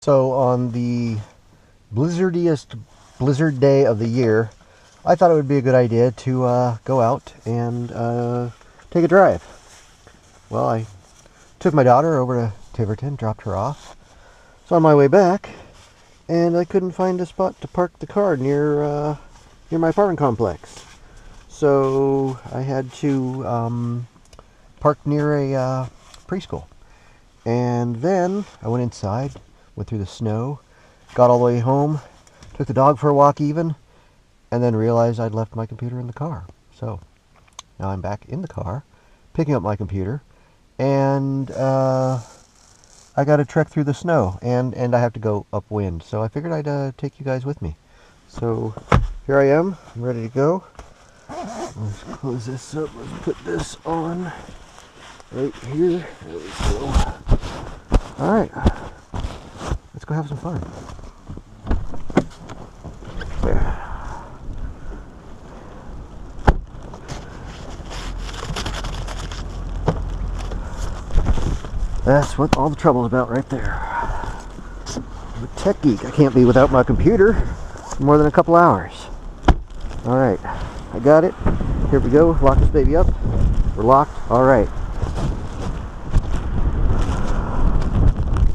So on the blizzardiest blizzard day of the year, I thought it would be a good idea to go out and take a drive. Well, I took my daughter over to Tiverton, dropped her off. So on my way back, and I couldn't find a spot to park the car near my apartment complex. So I had to park near a preschool. And then I went inside, went through the snow, got all the way home, took the dog for a walk even, and then realized I'd left my computer in the car. So now I'm back in the car, picking up my computer, and I got to trek through the snow, and I have to go upwind. So I figured I'd take you guys with me. So here I am, I'm ready to go. Let's close this up, let's put this on right here. There we go. Alright, let's go have some fun. There. That's what all the trouble is about right there. I'm a tech geek. I can't be without my computer for more than a couple hours. Alright, I got it. Here we go. Lock this baby up. We're locked. Alright.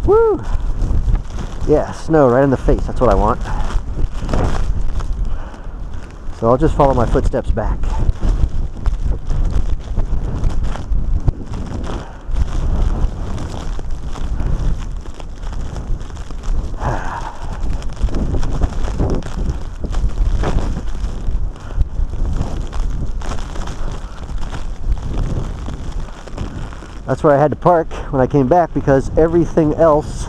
Woo! Yeah, snow right in the face. That's what I want. So I'll just follow my footsteps back. That's where I had to park when I came back because everything else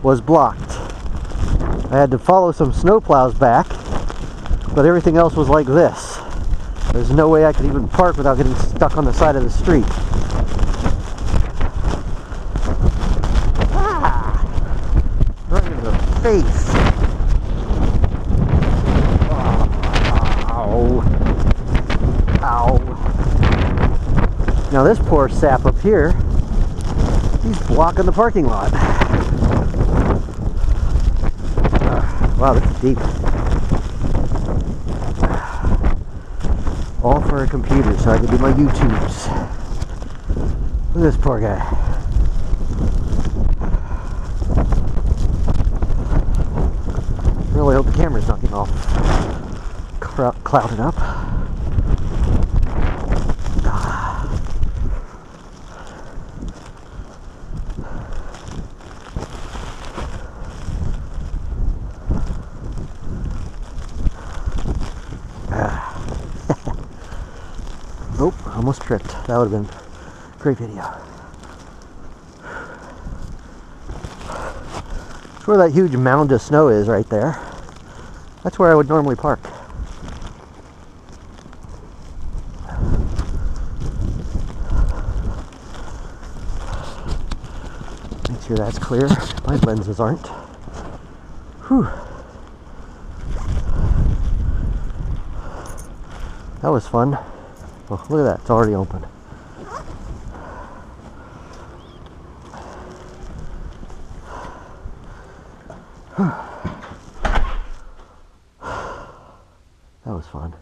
was blocked. I had to follow some snowplows back, but everything else was like this. There's no way I could even park without getting stuck on the side of the street. Ah! Right in the face. Ow. Ow. Now this poor sap up here, he's blocking the parking lot. Wow, this is deep. All for a computer so I can do my YouTubes. Look at this poor guy. Really hope the camera's not getting all clouded up. Nope, almost tripped. That would have been a great video. That's where that huge mound of snow is right there. That's where I would normally park. Make sure that's clear. My lenses aren't. Whew. That was fun. Oh, look at that, it's already open. That was fun.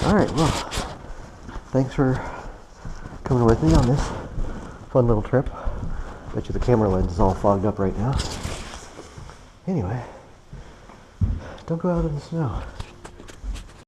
Alright, well, thanks for coming with me on this fun little trip. Bet you the camera lens is all fogged up right now. Anyway, don't go out in the snow.